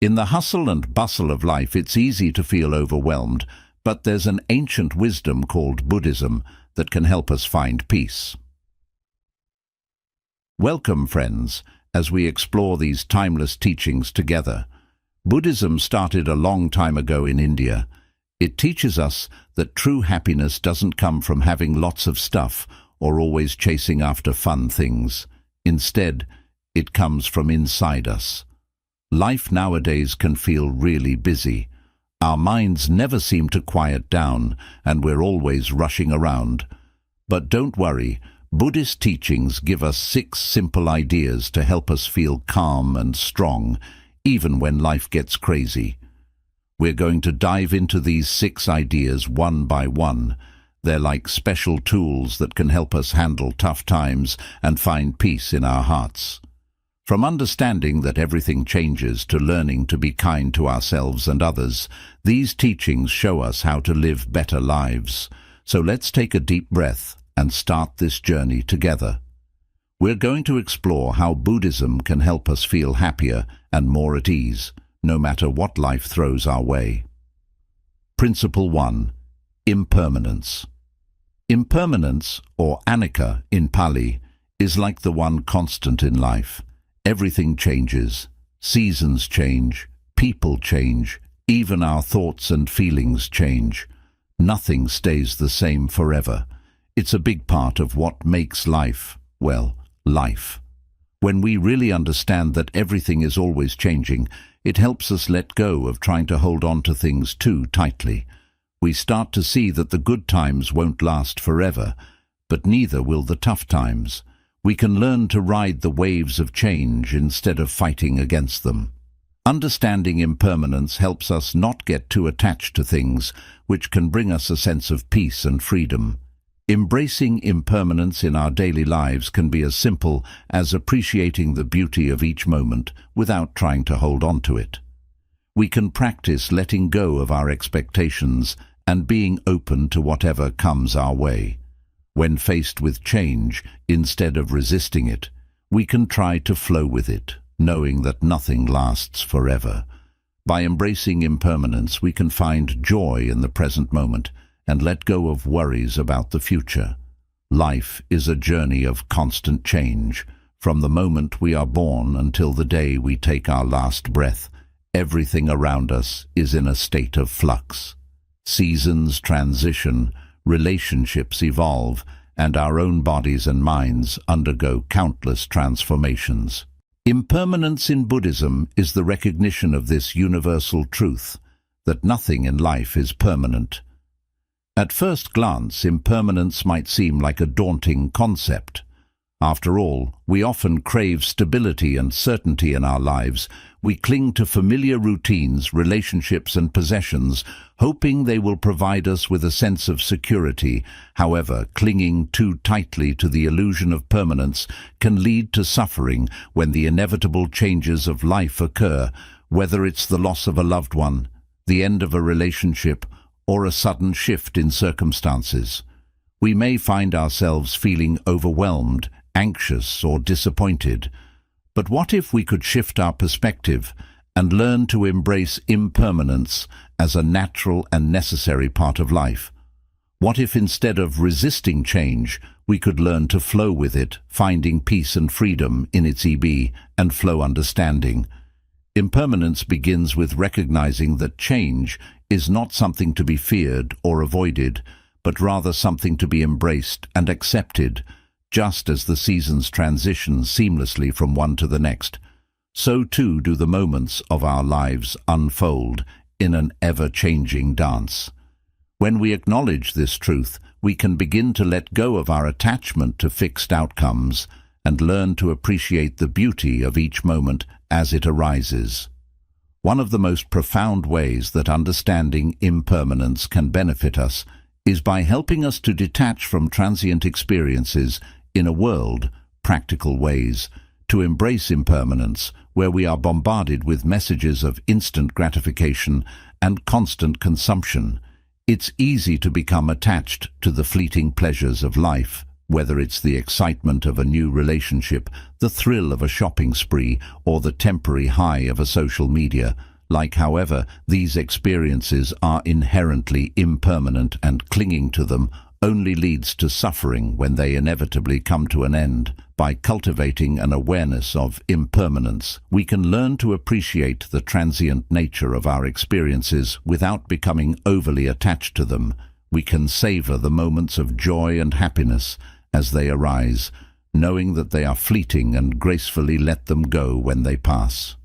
In the hustle and bustle of life, it's easy to feel overwhelmed, but there's an ancient wisdom called Buddhism that can help us find peace. Welcome, friends, as we explore these timeless teachings together. Buddhism started a long time ago in India. It teaches us that true happiness doesn't come from having lots of stuff or always chasing after fun things. Instead, it comes from inside us. Life nowadays can feel really busy. Our minds never seem to quiet down, and we're always rushing around. But don't worry, Buddhist teachings give us 6 simple ideas to help us feel calm and strong, even when life gets crazy. We're going to dive into these 6 ideas one by one. They're like special tools that can help us handle tough times and find peace in our hearts. From understanding that everything changes to learning to be kind to ourselves and others, these teachings show us how to live better lives. So let's take a deep breath and start this journey together. We're going to explore how Buddhism can help us feel happier and more at ease, no matter what life throws our way. Principle 1. Impermanence. Impermanence, or anicca in Pali, is like the one constant in life. Everything changes, seasons change, people change, even our thoughts and feelings change. Nothing stays the same forever. It's a big part of what makes life, well, life. When we really understand that everything is always changing, it helps us let go of trying to hold on to things too tightly. We start to see that the good times won't last forever, but neither will the tough times. We can learn to ride the waves of change instead of fighting against them. Understanding impermanence helps us not get too attached to things, which can bring us a sense of peace and freedom. Embracing impermanence in our daily lives can be as simple as appreciating the beauty of each moment without trying to hold on to it. We can practice letting go of our expectations and being open to whatever comes our way. When faced with change, instead of resisting it, we can try to flow with it, knowing that nothing lasts forever. By embracing impermanence, we can find joy in the present moment and let go of worries about the future. Life is a journey of constant change. From the moment we are born until the day we take our last breath, everything around us is in a state of flux. Seasons transition, relationships evolve, and our own bodies and minds undergo countless transformations. Impermanence in Buddhism is the recognition of this universal truth, that nothing in life is permanent. At first glance, impermanence might seem like a daunting concept. After all, we often crave stability and certainty in our lives. We cling to familiar routines, relationships and possessions, hoping they will provide us with a sense of security. However, clinging too tightly to the illusion of permanence can lead to suffering when the inevitable changes of life occur, whether it's the loss of a loved one, the end of a relationship, or a sudden shift in circumstances. We may find ourselves feeling overwhelmed, anxious or disappointed. But what if we could shift our perspective and learn to embrace impermanence as a natural and necessary part of life? What if instead of resisting change, we could learn to flow with it, finding peace and freedom in its ebb and flow understanding? Impermanence begins with recognizing that change is not something to be feared or avoided, but rather something to be embraced and accepted. Just as the seasons transition seamlessly from one to the next, so too do the moments of our lives unfold in an ever-changing dance. When we acknowledge this truth, we can begin to let go of our attachment to fixed outcomes and learn to appreciate the beauty of each moment as it arises. One of the most profound ways that understanding impermanence can benefit us is by helping us to detach from transient experiences in a world, practical ways, to embrace impermanence, where we are bombarded with messages of instant gratification and constant consumption. It's easy to become attached to the fleeting pleasures of life, whether it's the excitement of a new relationship, the thrill of a shopping spree, or the temporary high of a social media. However, these experiences are inherently impermanent, and clinging to them only leads to suffering when they inevitably come to an end. By cultivating an awareness of impermanence, we can learn to appreciate the transient nature of our experiences without becoming overly attached to them. We can savor the moments of joy and happiness as they arise, knowing that they are fleeting, and gracefully let them go when they pass.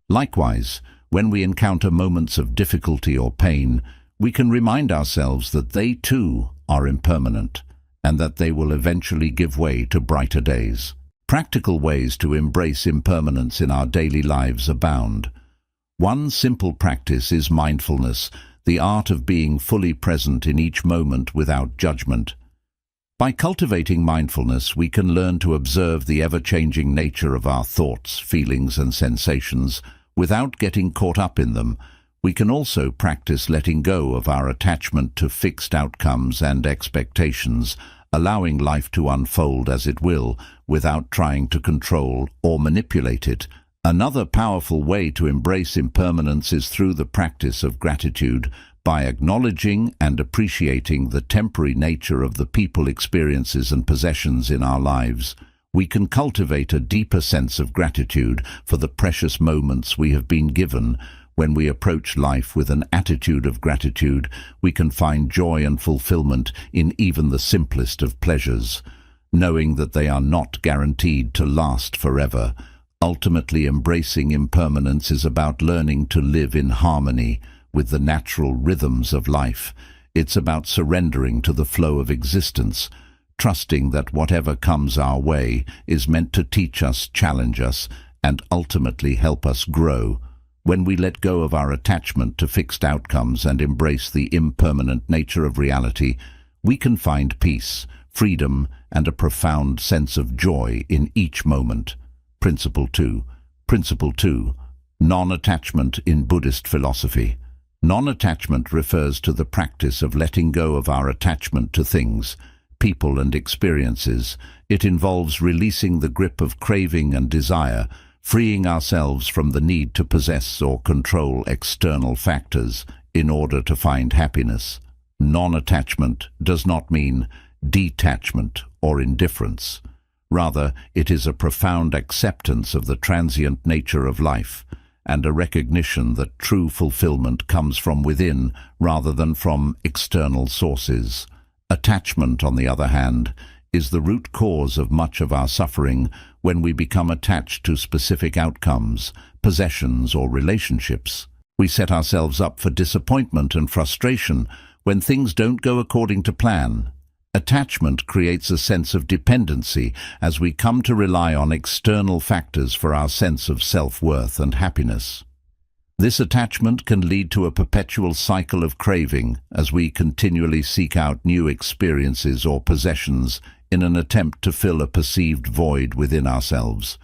Likewise, when we encounter moments of difficulty or pain, we can remind ourselves that they too are impermanent, and that they will eventually give way to brighter days. Practical ways to embrace impermanence in our daily lives abound. One simple practice is mindfulness, the art of being fully present in each moment without judgment. By cultivating mindfulness, we can learn to observe the ever-changing nature of our thoughts, feelings, and sensations without getting caught up in them. We can also practice letting go of our attachment to fixed outcomes and expectations, allowing life to unfold as it will without trying to control or manipulate it. Another powerful way to embrace impermanence is through the practice of gratitude. By acknowledging and appreciating the temporary nature of the people, experiences, and possessions in our lives, we can cultivate a deeper sense of gratitude for the precious moments we have been given. When we approach life with an attitude of gratitude, we can find joy and fulfillment in even the simplest of pleasures, knowing that they are not guaranteed to last forever. Ultimately, embracing impermanence is about learning to live in harmony with the natural rhythms of life. It's about surrendering to the flow of existence, trusting that whatever comes our way is meant to teach us, challenge us, and ultimately help us grow. When we let go of our attachment to fixed outcomes and embrace the impermanent nature of reality, we can find peace, freedom, and a profound sense of joy in each moment. Principle 2. Non-attachment in Buddhist philosophy. Non-attachment refers to the practice of letting go of our attachment to things, people, and experiences. It involves releasing the grip of craving and desire, freeing ourselves from the need to possess or control external factors in order to find happiness. Non-attachment does not mean detachment or indifference. Rather, it is a profound acceptance of the transient nature of life, and a recognition that true fulfillment comes from within rather than from external sources. Attachment, on the other hand, is the root cause of much of our suffering. When we become attached to specific outcomes, possessions, or relationships, we set ourselves up for disappointment and frustration when things don't go according to plan. Attachment creates a sense of dependency as we come to rely on external factors for our sense of self-worth and happiness. This attachment can lead to a perpetual cycle of craving as we continually seek out new experiences or possessions in an attempt to fill a perceived void within ourselves.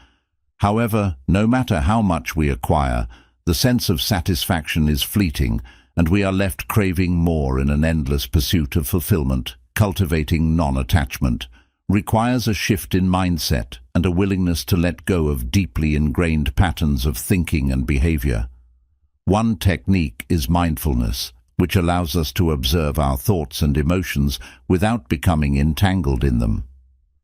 However, no matter how much we acquire, the sense of satisfaction is fleeting, and we are left craving more in an endless pursuit of fulfillment. Cultivating non-attachment requires a shift in mindset and a willingness to let go of deeply ingrained patterns of thinking and behavior. One technique is mindfulness, which allows us to observe our thoughts and emotions without becoming entangled in them.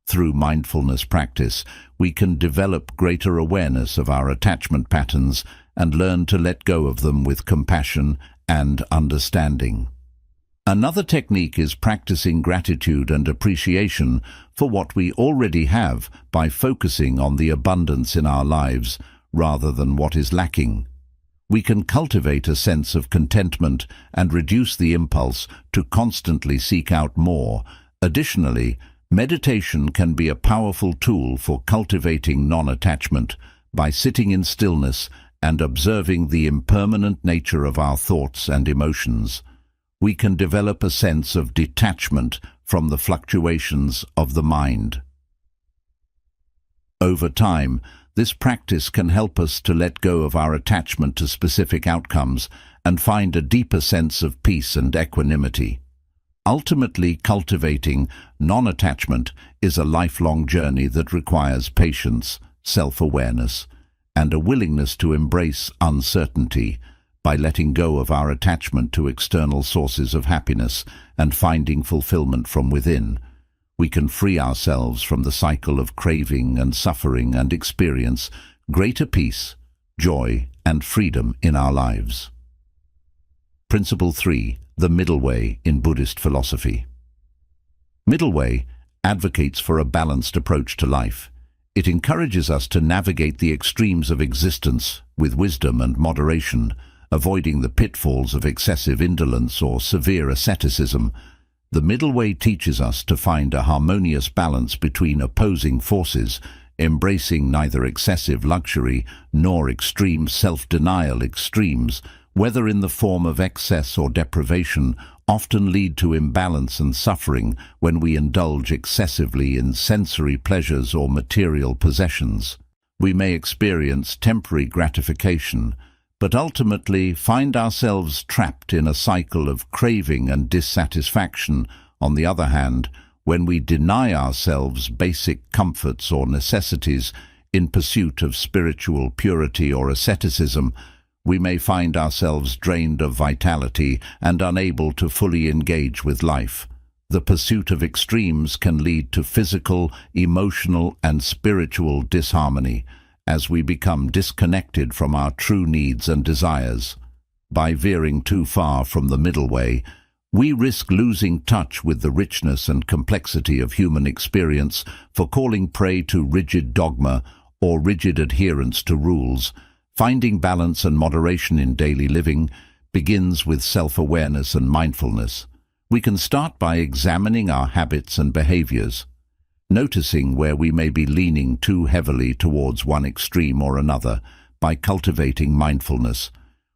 Through mindfulness practice, we can develop greater awareness of our attachment patterns and learn to let go of them with compassion and understanding. Another technique is practicing gratitude and appreciation for what we already have by focusing on the abundance in our lives rather than what is lacking. We can cultivate a sense of contentment and reduce the impulse to constantly seek out more. Additionally, meditation can be a powerful tool for cultivating non-attachment. By sitting in stillness and observing the impermanent nature of our thoughts and emotions, we can develop a sense of detachment from the fluctuations of the mind. Over time, this practice can help us to let go of our attachment to specific outcomes and find a deeper sense of peace and equanimity. Ultimately, cultivating non-attachment is a lifelong journey that requires patience, self-awareness, and a willingness to embrace uncertainty. By letting go of our attachment to external sources of happiness and finding fulfillment from within, we can free ourselves from the cycle of craving and suffering and experience greater peace, joy, and freedom in our lives. Principle 3. The Middle Way in Buddhist philosophy. Middle Way advocates for a balanced approach to life. It encourages us to navigate the extremes of existence with wisdom and moderation, avoiding the pitfalls of excessive indolence or severe asceticism. The middle way teaches us to find a harmonious balance between opposing forces, embracing neither excessive luxury nor extreme self-denial. Extremes, whether in the form of excess or deprivation, often lead to imbalance and suffering when we indulge excessively in sensory pleasures or material possessions. We may experience temporary gratification, but ultimately find ourselves trapped in a cycle of craving and dissatisfaction. On the other hand, when we deny ourselves basic comforts or necessities in pursuit of spiritual purity or asceticism, we may find ourselves drained of vitality and unable to fully engage with life. The pursuit of extremes can lead to physical, emotional, and spiritual disharmony, as we become disconnected from our true needs and desires. By veering too far from the middle way, we risk losing touch with the richness and complexity of human experience, falling prey to rigid dogma or rigid adherence to rules. Finding balance and moderation in daily living begins with self-awareness and mindfulness. We can start by examining our habits and behaviors, noticing where we may be leaning too heavily towards one extreme or another. By cultivating mindfulness,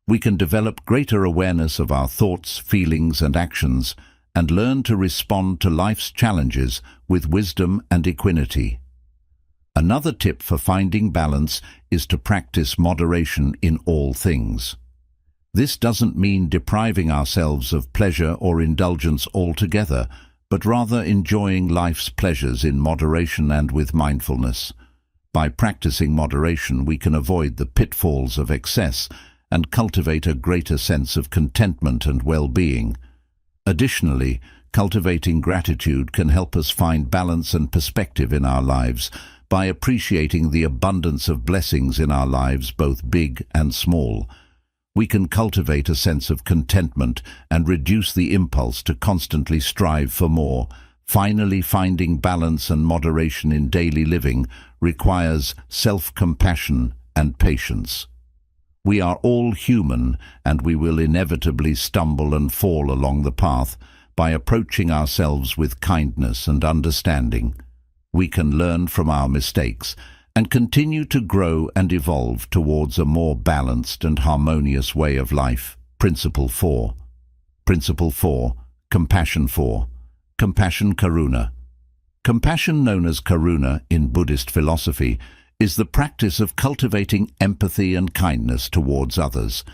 we can develop greater awareness of our thoughts, feelings, and actions, and learn to respond to life's challenges with wisdom and equanimity. Another tip for finding balance is to practice moderation in all things. This doesn't mean depriving ourselves of pleasure or indulgence altogether, but rather enjoying life's pleasures in moderation and with mindfulness. By practicing moderation, we can avoid the pitfalls of excess and cultivate a greater sense of contentment and well-being. Additionally, cultivating gratitude can help us find balance and perspective in our lives. By appreciating the abundance of blessings in our lives, both big and small, we can cultivate a sense of contentment and reduce the impulse to constantly strive for more. Finally, finding balance and moderation in daily living requires self-compassion and patience. We are all human, and we will inevitably stumble and fall along the path. By approaching ourselves with kindness and understanding, we can learn from our mistakes and continue to grow and evolve towards a more balanced and harmonious way of life. Principle 4. Principle 4. Compassion 4. Compassion Karuna. Compassion, known as Karuna in Buddhist philosophy, is the practice of cultivating empathy and kindness towards others.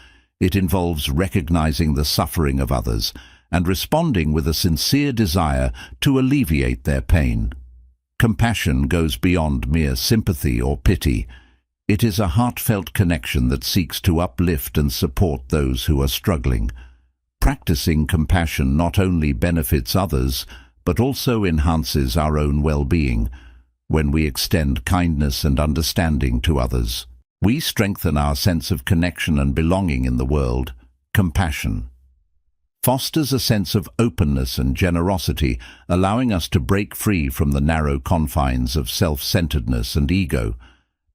It involves recognizing the suffering of others and responding with a sincere desire to alleviate their pain. Compassion goes beyond mere sympathy or pity. It is a heartfelt connection that seeks to uplift and support those who are struggling. Practicing compassion not only benefits others, but also enhances our own well-being. When we extend kindness and understanding to others, we strengthen our sense of connection and belonging in the world. Compassion fosters a sense of openness and generosity, allowing us to break free from the narrow confines of self-centeredness and ego.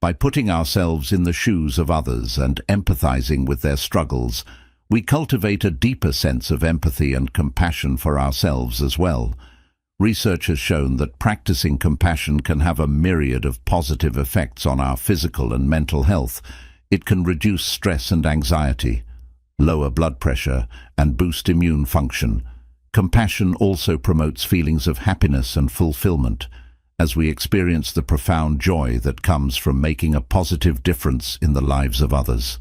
By putting ourselves in the shoes of others and empathizing with their struggles, we cultivate a deeper sense of empathy and compassion for ourselves as well. Research has shown that practicing compassion can have a myriad of positive effects on our physical and mental health. It can reduce stress and anxiety, lower blood pressure, and boost immune function. Compassion also promotes feelings of happiness and fulfillment, as we experience the profound joy that comes from making a positive difference in the lives of others.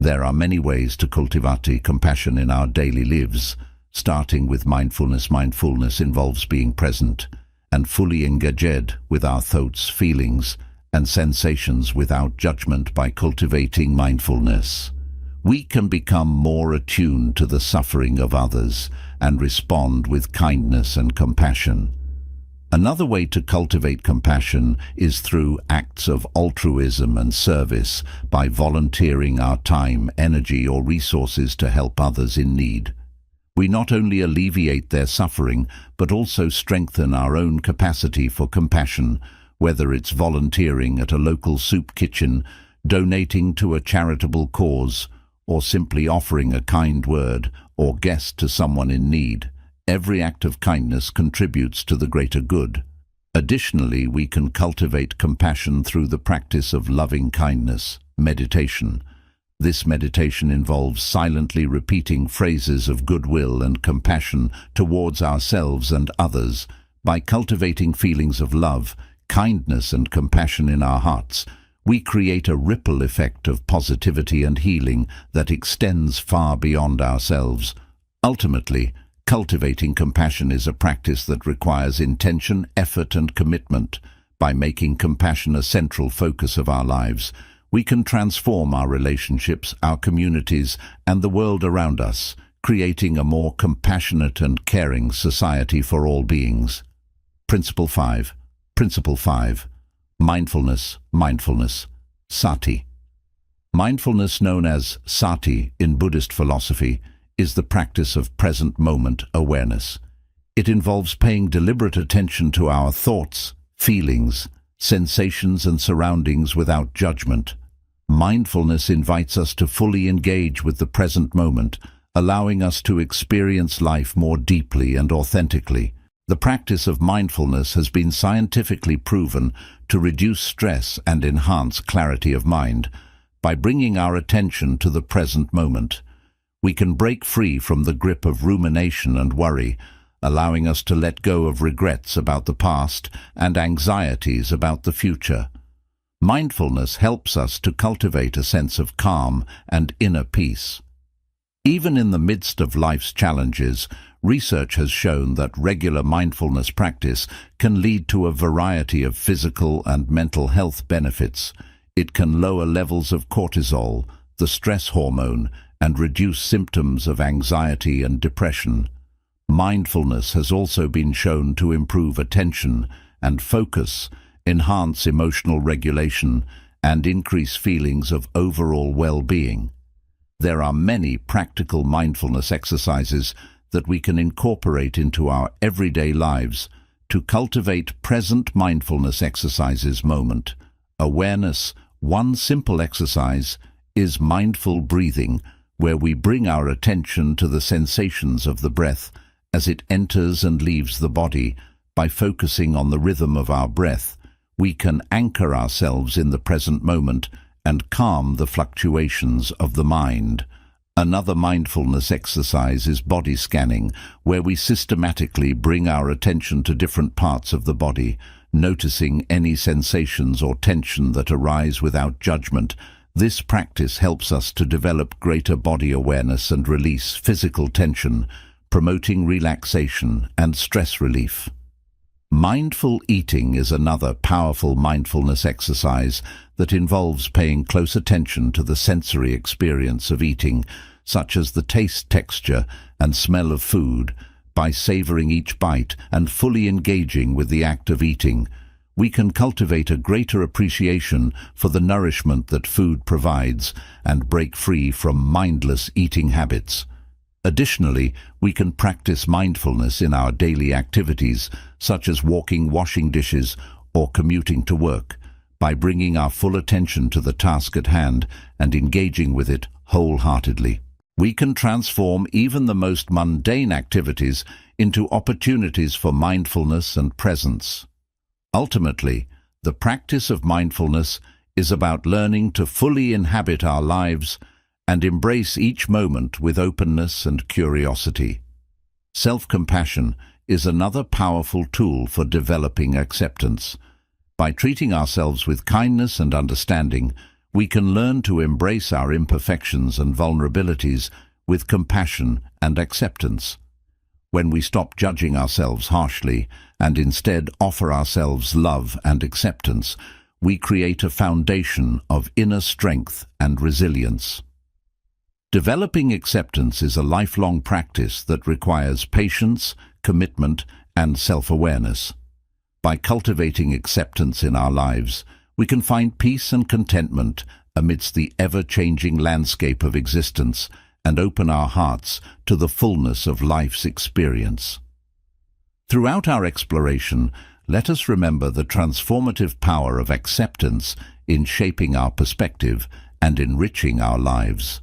There are many ways to cultivate compassion in our daily lives, starting with mindfulness. Mindfulness involves being present and fully engaged with our thoughts, feelings, and sensations without judgment by cultivating mindfulness. We can become more attuned to the suffering of others and respond with kindness and compassion. Another way to cultivate compassion is through acts of altruism and service, by volunteering our time, energy, or resources to help others in need. We not only alleviate their suffering, but also strengthen our own capacity for compassion, whether it's volunteering at a local soup kitchen, donating to a charitable cause, or simply offering a kind word or guest to someone in need. Every act of kindness contributes to the greater good. Additionally, we can cultivate compassion through the practice of loving kindness, meditation. This meditation involves silently repeating phrases of goodwill and compassion towards ourselves and others. By cultivating feelings of love, kindness, and compassion in our hearts, we create a ripple effect of positivity and healing that extends far beyond ourselves. Ultimately, cultivating compassion is a practice that requires intention, effort, and commitment. By making compassion a central focus of our lives, we can transform our relationships, our communities, and the world around us, creating a more compassionate and caring society for all beings. Principle 5. Mindfulness, sati. Mindfulness, known as sati in Buddhist philosophy, is the practice of present moment awareness. It involves paying deliberate attention to our thoughts, feelings, sensations, and surroundings without judgment. Mindfulness invites us to fully engage with the present moment, allowing us to experience life more deeply and authentically. The practice of mindfulness has been scientifically proven to reduce stress and enhance clarity of mind. By bringing our attention to the present moment, we can break free from the grip of rumination and worry, allowing us to let go of regrets about the past and anxieties about the future. Mindfulness helps us to cultivate a sense of calm and inner peace. Even in the midst of life's challenges, research has shown that regular mindfulness practice can lead to a variety of physical and mental health benefits. It can lower levels of cortisol, the stress hormone, and reduce symptoms of anxiety and depression. Mindfulness has also been shown to improve attention and focus, enhance emotional regulation, and increase feelings of overall well-being. There are many practical mindfulness exercises that we can incorporate into our everyday lives to cultivate present mindfulness exercises. Moment awareness. One simple exercise is mindful breathing, where we bring our attention to the sensations of the breath as it enters and leaves the body. By focusing on the rhythm of our breath, we can anchor ourselves in the present moment and calm the fluctuations of the mind. Another mindfulness exercise is body scanning, where we systematically bring our attention to different parts of the body, noticing any sensations or tension that arise without judgment. This practice helps us to develop greater body awareness and release physical tension, promoting relaxation and stress relief. Mindful eating is another powerful mindfulness exercise that involves paying close attention to the sensory experience of eating, such as the taste, texture, and smell of food. By savoring each bite and fully engaging with the act of eating, we can cultivate a greater appreciation for the nourishment that food provides and break free from mindless eating habits. Additionally, we can practice mindfulness in our daily activities, such as walking, washing dishes, or commuting to work. By bringing our full attention to the task at hand and engaging with it wholeheartedly, we can transform even the most mundane activities into opportunities for mindfulness and presence. Ultimately, the practice of mindfulness is about learning to fully inhabit our lives and embrace each moment with openness and curiosity. Self-compassion is another powerful tool for developing acceptance. By treating ourselves with kindness and understanding, we can learn to embrace our imperfections and vulnerabilities with compassion and acceptance. When we stop judging ourselves harshly and instead offer ourselves love and acceptance, we create a foundation of inner strength and resilience. Developing acceptance is a lifelong practice that requires patience, commitment, and self-awareness. By cultivating acceptance in our lives, we can find peace and contentment amidst the ever-changing landscape of existence and open our hearts to the fullness of life's experience. Throughout our exploration, let us remember the transformative power of acceptance in shaping our perspective and enriching our lives.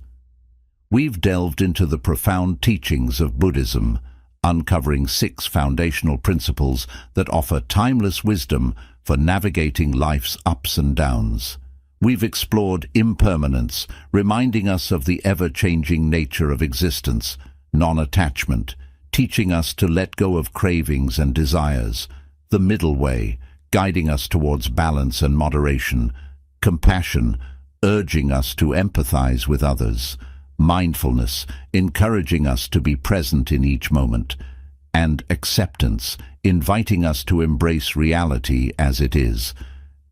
We've delved into the profound teachings of Buddhism, uncovering 6 foundational principles that offer timeless wisdom for navigating life's ups and downs. We've explored impermanence, reminding us of the ever-changing nature of existence, non-attachment, teaching us to let go of cravings and desires, the middle way, guiding us towards balance and moderation, compassion, urging us to empathize with others, mindfulness, encouraging us to be present in each moment, and acceptance, inviting us to embrace reality as it is.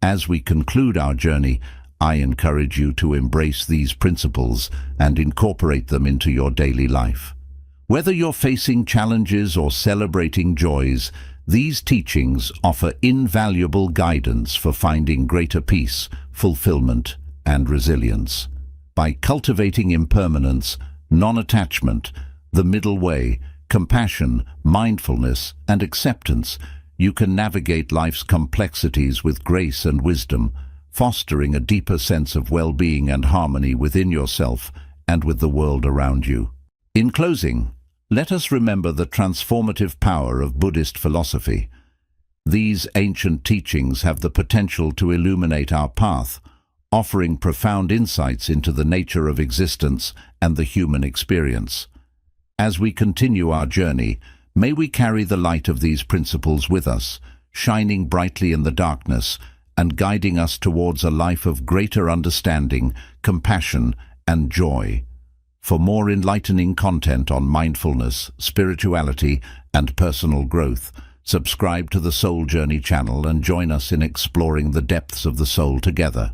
As we conclude our journey, I encourage you to embrace these principles and incorporate them into your daily life. Whether you're facing challenges or celebrating joys, these teachings offer invaluable guidance for finding greater peace, fulfillment, and resilience. By cultivating impermanence, non-attachment, the middle way, compassion, mindfulness, and acceptance, you can navigate life's complexities with grace and wisdom, fostering a deeper sense of well-being and harmony within yourself and with the world around you. In closing, let us remember the transformative power of Buddhist philosophy. These ancient teachings have the potential to illuminate our path, offering profound insights into the nature of existence and the human experience. As we continue our journey, may we carry the light of these principles with us, shining brightly in the darkness and guiding us towards a life of greater understanding, compassion, and joy. For more enlightening content on mindfulness, spirituality, and personal growth, subscribe to the Soul Journey channel and join us in exploring the depths of the soul together.